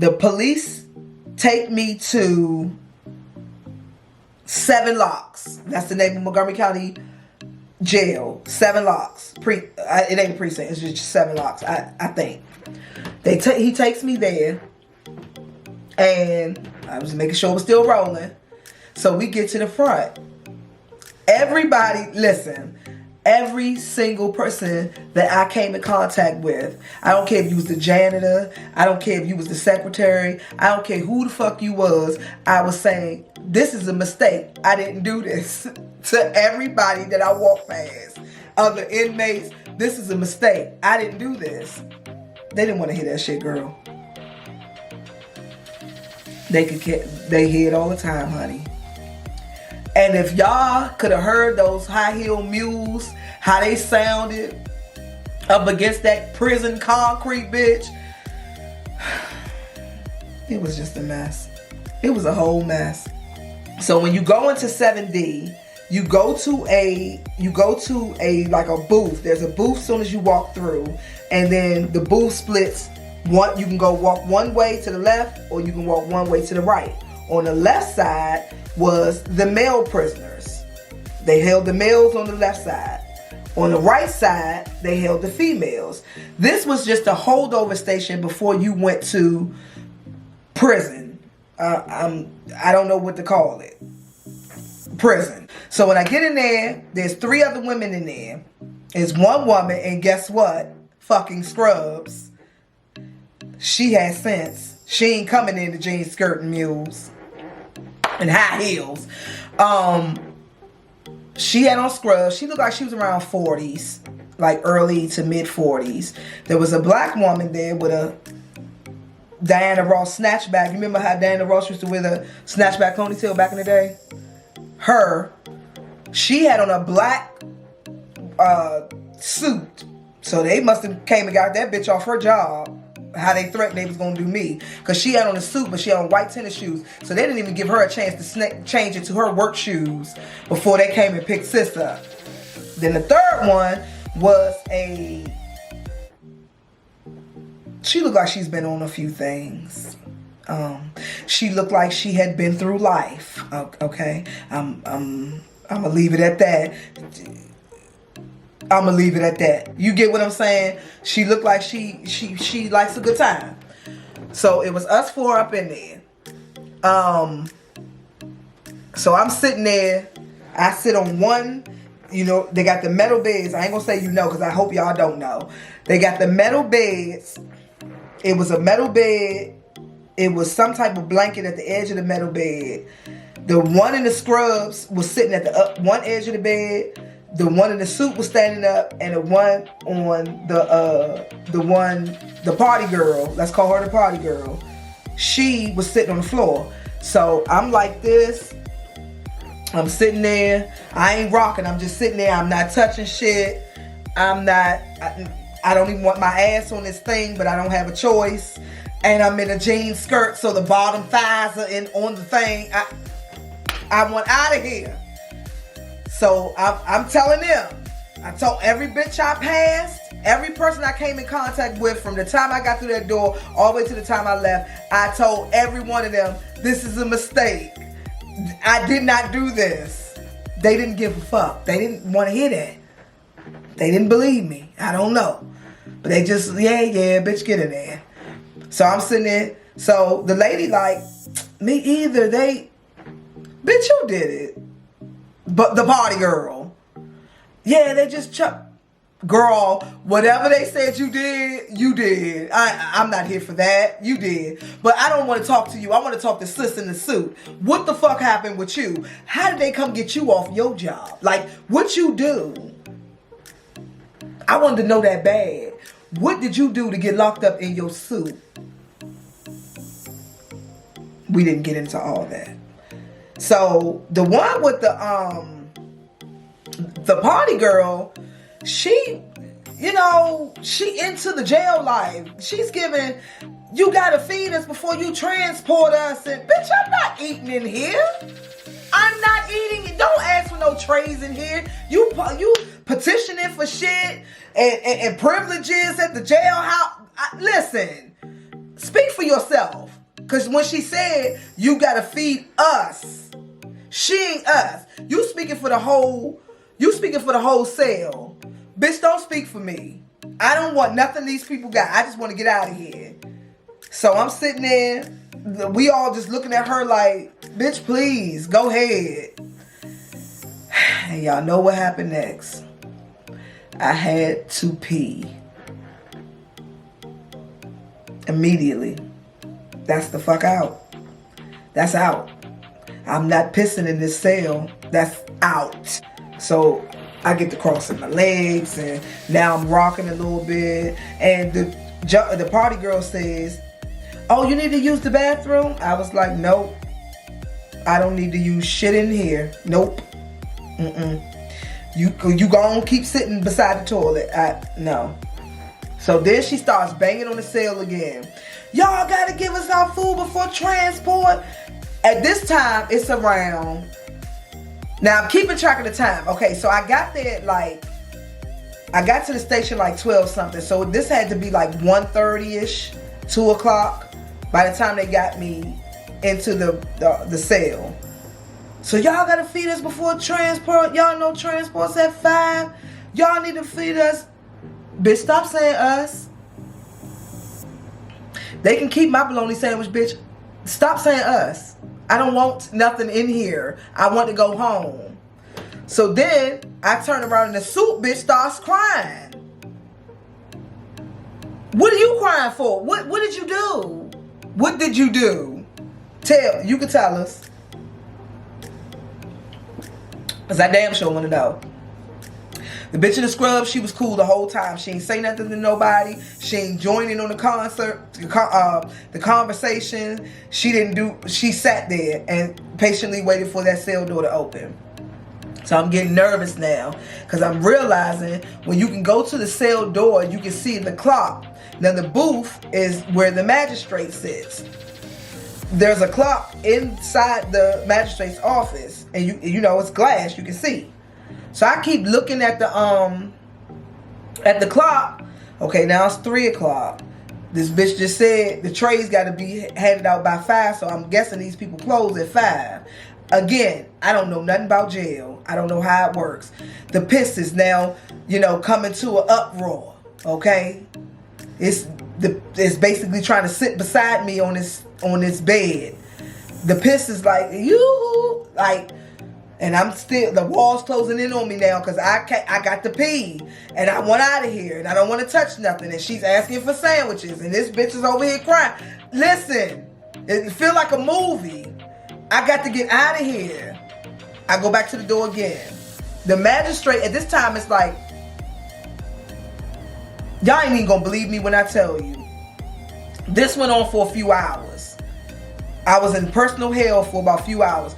The police take me to 7 Locks. That's the name of Montgomery County Jail. 7 Locks. It ain't a precinct. It's just 7 Locks, I think. He takes me there. And I was making sure it was still rolling. So we get to the front. Everybody, listen. Every single person that I came in contact with, I don't care if you was the janitor, I don't care if you was the secretary, I don't care who the fuck you was, I was saying, this is a mistake. I didn't do this. To everybody that I walked past, other inmates, this is a mistake. I didn't do this. They didn't want to hear that shit, girl. They hear it all the time, honey. And if y'all could have heard those high heel mules, how they sounded up against that prison concrete, bitch, it was just a mess. It was a whole mess. So when you go into 7D, you go to a like a booth. There's a booth as soon as you walk through, and then the booth splits. You can go walk one way to the left, or you can walk one way to the right. On the left side was the male prisoners. They held the males on the left side. On the right side, they held the females. This was just a holdover station before you went to prison. I don't know what to call it. Prison. So when I get in there, there's 3 other women in there. There's one woman, and guess what? Fucking scrubs. She has sense. She ain't coming in the jean skirt and mules and high heels. She had on scrubs. She looked like she was around 40s, like early to mid 40s. There was a black woman there with a Diana Ross snatchback. You remember how Diana Ross used to wear the snatchback ponytail back in the day? She had on a black suit. So they must have came and got that bitch off her job. How they threatened they was going to do me. Because she had on a suit, but she had on white tennis shoes. So they didn't even give her a chance to change it to her work shoes before they came and picked sis up. Then the third one was she looked like she's been on a few things. She looked like she had been through life. Okay? I'm going to leave it at that. I'm gonna leave it at that. You get what I'm saying? She looked like she likes a good time. So it was us 4 up in there. So I'm sitting there. I sit on one. You know, they got the metal beds. I ain't gonna say you know, because I hope y'all don't know. They got the metal beds. It was a metal bed. It was some type of blanket at the edge of the metal bed. The one in the scrubs was sitting at the one edge of the bed. The one in the suit was standing up, and the one on the party girl, let's call her the party girl, she was sitting on the floor. So I'm like this. I'm sitting there. I ain't rocking. I'm just sitting there. I'm not touching shit. I don't even want my ass on this thing, but I don't have a choice. And I'm in a jean skirt, so the bottom thighs are on the thing. I want out of here. So I'm telling them, I told every bitch I passed, every person I came in contact with from the time I got through that door all the way to the time I left, I told every one of them, this is a mistake. I did not do this. They didn't give a fuck. They didn't want to hear that. They didn't believe me. I don't know. But they just, yeah, bitch, get in there. So I'm sitting there. So the lady like, me either. Bitch, you did it. But the party girl. Yeah, they just girl, whatever they said you did, you did. I'm not here for that. You did. But I don't want to talk to you. I want to talk to sis in the suit. What the fuck happened with you? How did they come get you off your job? Like, what you do? I wanted to know that bad. What did you do to get locked up in your suit? We didn't get into all that. So the one with the party girl, she into the jail life. She's giving, you gotta feed us before you transport us. And bitch, I'm not eating in here. I'm not eating. Don't ask for no trays in here. You petitioning for shit and privileges at the jailhouse. Listen, speak for yourself. Because when she said, you got to feed us, she ain't us. You speaking for the whole cell. Bitch, don't speak for me. I don't want nothing these people got. I just want to get out of here. So I'm sitting there. We all just looking at her like, bitch, please, go ahead. And y'all know what happened next. I had to pee. Immediately. That's the fuck out. That's out. I'm not pissing in this cell. That's out. So I get to crossing my legs, and now I'm rocking a little bit. And the party girl says, oh, you need to use the bathroom? I was like, nope. I don't need to use shit in here. Nope. You gonna keep sitting beside the toilet. No. So then she starts banging on the cell again. Y'all gotta give us our food before transport. At this time, it's around. Now I'm keeping track of the time. Okay, so I got there I got to the station like 12 something. So this had to be like 1:30ish, 2 o'clock by the time they got me into the cell. So y'all gotta feed us before transport. Y'all know transport's at 5. Y'all need to feed us. Bitch, stop saying us. They can keep my bologna sandwich, bitch. Stop saying us. I don't want nothing in here. I want to go home. So then I turn around and the soup bitch starts crying. What are you crying for? What did you do? What did you do? You can tell us. Because I damn sure want to know. The bitch in the scrub, she was cool the whole time. She ain't say nothing to nobody. She ain't joining on the the conversation. She sat there and patiently waited for that cell door to open. So I'm getting nervous now because I'm realizing when you can go to the cell door, you can see the clock. Now the booth is where the magistrate sits. There's a clock inside the magistrate's office, and you know it's glass, you can see. So I keep looking at the clock. Okay, now it's 3 o'clock. This bitch just said the trays got to be handed out by 5, so I'm guessing these people close at 5. Again, I don't know nothing about jail. I don't know how it works. The piss is now, coming to an uproar. Okay, it's basically trying to sit beside me on this bed. The piss is like you like. And I'm still, the wall's closing in on me now because I got to pee. And I want out of here. And I don't want to touch nothing. And she's asking for sandwiches. And this bitch is over here crying. Listen, it feel like a movie. I got to get out of here. I go back to the door again. The magistrate, at this time, it's like, y'all ain't even going to believe me when I tell you. This went on for a few hours. I was in personal hell for about a few hours.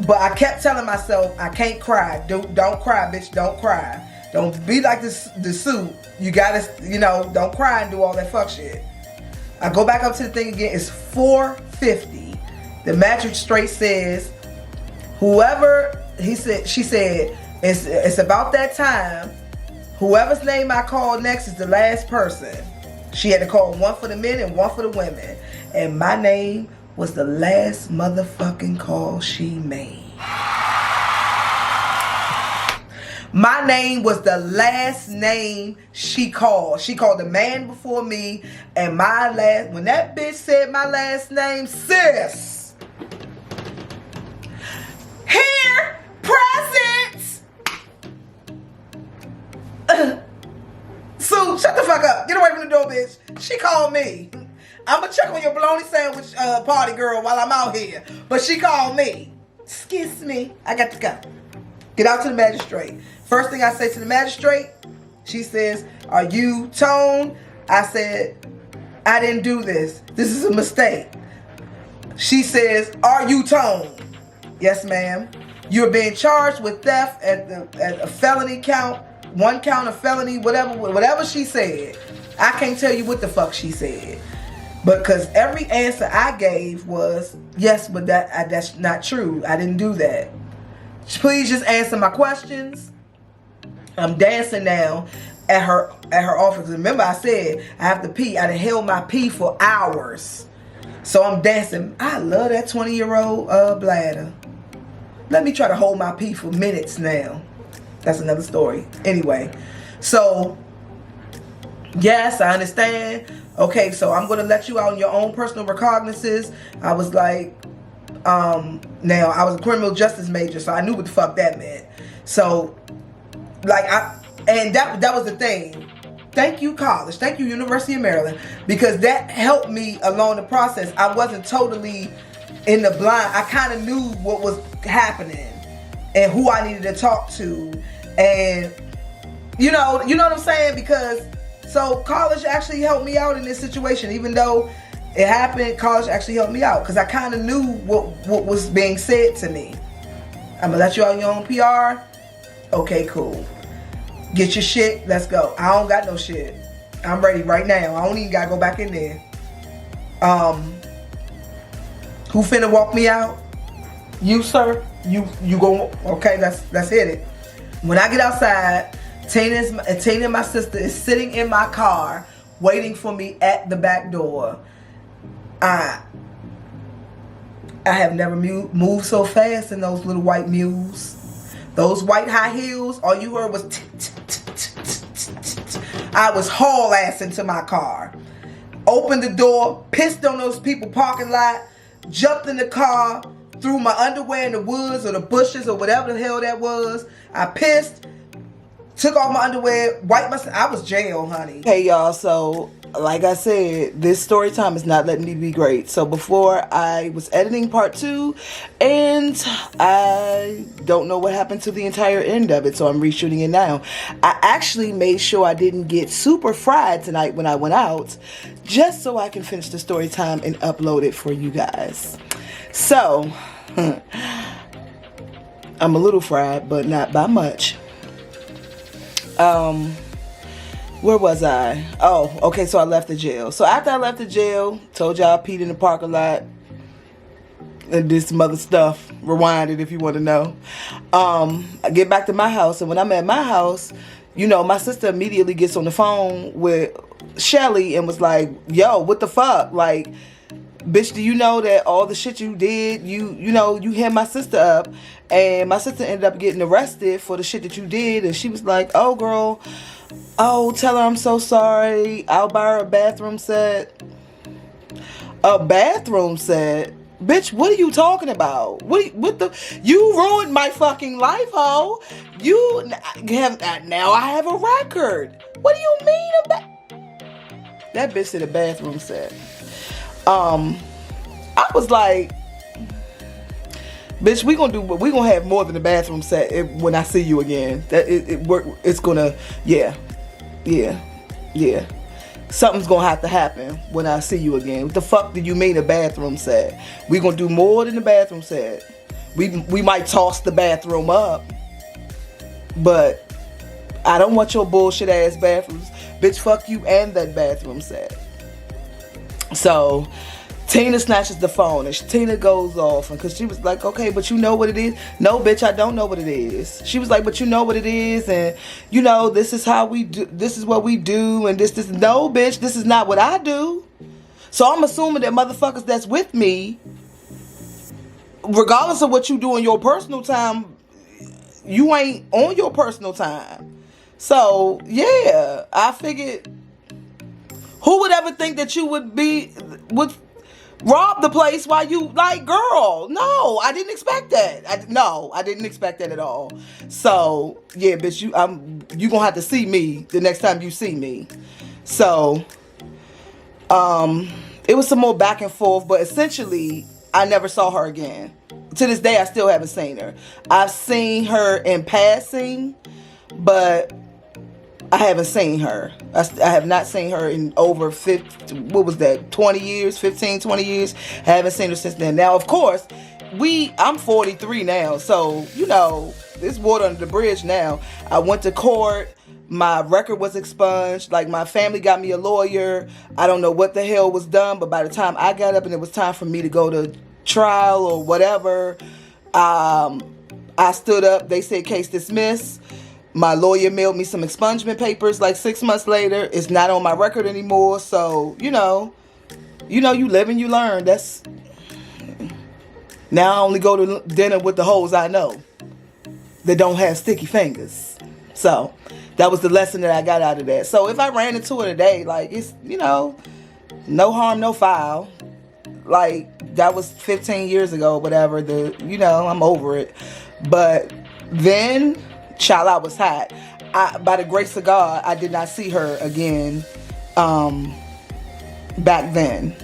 But I kept telling myself, I can't cry. Don't cry, bitch. Don't cry. Don't be like the suit. You gotta, don't cry and do all that fuck shit. I go back up to the thing again. It's 4:50. The magistrate says, she said, it's about that time. Whoever's name I call next is the last person. She had to call one for the men and one for the women. And my name was the last motherfucking call she made. My name was the last name she called. She called the man before me, and when that bitch said my last name, sis. Here, presents. Sue, shut the fuck up. Get away from the door, bitch. She called me. I'm going to check on your bologna sandwich, party girl, while I'm out here. But she called me. Excuse me. I got to go. Get out to the magistrate. First thing I say to the magistrate, she says, are you Tone? I said, I didn't do this. This is a mistake. She says, are you Tone? Yes, ma'am. You're being charged with theft at a felony count, 1 count of felony, whatever she said. I can't tell you what the fuck she said. Because every answer I gave was, yes, but that's not true. I didn't do that. Please just answer my questions. I'm dancing now at her office. Remember I said I have to pee. I done held my pee for hours. So I'm dancing. I love that 20-year-old bladder. Let me try to hold my pee for minutes now. That's another story. Anyway, so yes, I understand. Okay, so I'm gonna let you out on your own personal recognizances. I was like, now I was a criminal justice major, so I knew what the fuck that meant. So, like, that was the thing. Thank you, college. Thank you, University of Maryland, because that helped me along the process. I wasn't totally in the blind. I kind of knew what was happening and who I needed to talk to, and you know what I'm saying? Because so college actually helped me out in this situation, even though it happened. College actually helped me out because I kind of knew what was being said to me. I'm gonna let you out on your own PR. Okay, cool. Get your shit. Let's go. I don't got no shit. I'm ready right now. I don't even gotta go back in there. Who finna walk me out? You, sir. You go. Okay, let's hit it. When I get outside, Tina and my sister is sitting in my car waiting for me at the back door. I have never moved so fast in those little white mules. Those white high heels, all you heard was I was haul-assing to my car. Opened the door, pissed on those people parking lot, jumped in the car, threw my underwear in the woods or the bushes or whatever the hell that was. I pissed, took off my underwear, wiped myself. I was jail, honey. Hey, y'all, so like I said, this story time is not letting me be great. So before I was editing part 2, and I don't know what happened to the entire end of it, so I'm reshooting it now. I actually made sure I didn't get super fried tonight when I went out, just so I can finish the story time and upload it for you guys. So, I'm a little fried, but not by much. Where was I? Oh, okay, so I left the jail. So after I left the jail, told y'all I peed in the parking lot and did some other stuff. Rewind it if you want to know. I get back to my house, and when I'm at my house, you know, my sister immediately gets on the phone with Shelly and was like, yo, what the fuck? Like, bitch, do you know that all the shit you did, you know, you hit my sister up, and my sister ended up getting arrested for the shit that you did, and she was like, oh, girl, oh, tell her I'm so sorry, I'll buy her a bathroom set. A bathroom set? Bitch, what are you talking about? You ruined my fucking life, ho. Now I have a record. What do you mean about that bitch said a bathroom set? I was like, bitch, we gonna have more than a bathroom set when I see you again. It's gonna, yeah. Something's gonna have to happen when I see you again. What the fuck do you mean a bathroom set? We gonna do more than a bathroom set. We might toss the bathroom up, but I don't want your bullshit ass bathrooms. Bitch, fuck you and that bathroom set. So Tina snatches the phone, and Tina goes off, and because she was like, okay, but you know what it is? No, bitch, I don't know what it is. She was like, but you know what it is, and you know, this is how we do, this is what we do, and this, no, bitch, this is not what I do. So I'm assuming that motherfuckers that's with me, regardless of what you do in your personal time, you ain't on your personal time. So, yeah, I figured, who would ever think that you would rob the place while you, like, girl, no, I didn't expect that. I didn't expect that at all. So, yeah, bitch, you gonna have to see me the next time you see me. So, it was some more back and forth, but essentially, I never saw her again. To this day, I still haven't seen her. I've seen her in passing, but I haven't seen her. I have not seen her in over 20 years, 15, 20 years. I haven't seen her since then. Now, of course, I'm 43 now, so, you know, there's water under the bridge now. I went to court. My record was expunged. Like, my family got me a lawyer. I don't know what the hell was done, but by the time I got up and it was time for me to go to trial or whatever, I stood up. They said case dismissed. My lawyer mailed me some expungement papers like 6 months later. It's not on my record anymore. So, you know, you know, you live and you learn. That's now I only go to dinner with the hoes I know that don't have sticky fingers. So that was the lesson that I got out of that. So if I ran into her today, like, it's, you know, no harm, no foul. Like, that was 15 years ago, whatever. You know, I'm over it. But then, child, I was hot. By the grace of God, I did not see her again back then.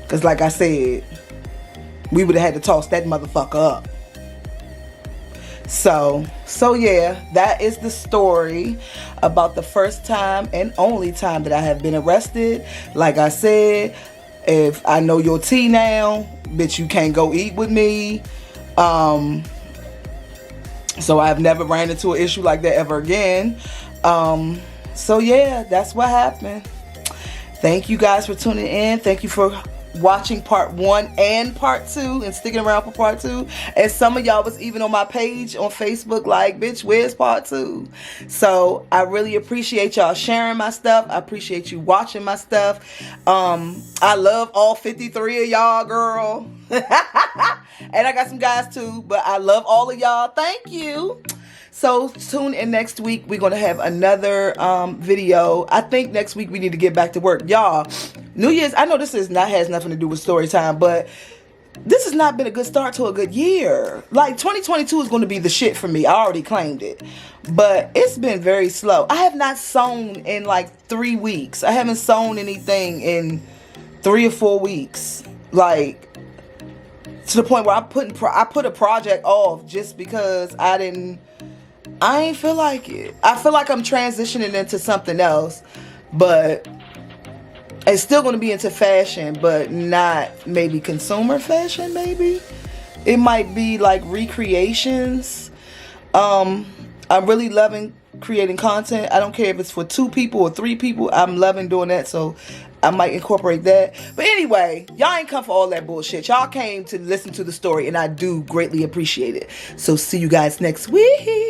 Because like I said, we would have had to toss that motherfucker up. So yeah, that is the story about the first time and only time that I have been arrested. Like I said, if I know your tea now, bitch, you can't go eat with me. So I've never ran into an issue like that ever again. So yeah, that's what happened. Thank you guys for tuning in. Thank you for watching part 1 and part 2 and sticking around for part 2. And some of y'all was even on my page on Facebook like, bitch, where's part 2? So I really appreciate y'all sharing my stuff. I appreciate you watching my stuff. I love all 53 of y'all, girl. And I got some guys too, but I love all of y'all. Thank you. So tune in next week. We're going to have another video. I think next week we need to get back to work. Y'all, New Year's, I know this has nothing to do with story time, but this has not been a good start to a good year. Like, 2022 is going to be the shit for me. I already claimed it. But it's been very slow. I have not sewn in like 3 weeks. I haven't sewn anything in 3 or 4 weeks. Like, to the point where I put a project off just because I ain't feel like it. I feel like I'm transitioning into something else, but it's still going to be into fashion, but not maybe consumer fashion, maybe. It might be like recreations. I'm really loving creating content. I don't care if it's for 2 people or 3 people. I'm loving doing that, so I might incorporate that. But anyway, y'all ain't come for all that bullshit. Y'all came to listen to the story, and I do greatly appreciate it. So see you guys next week.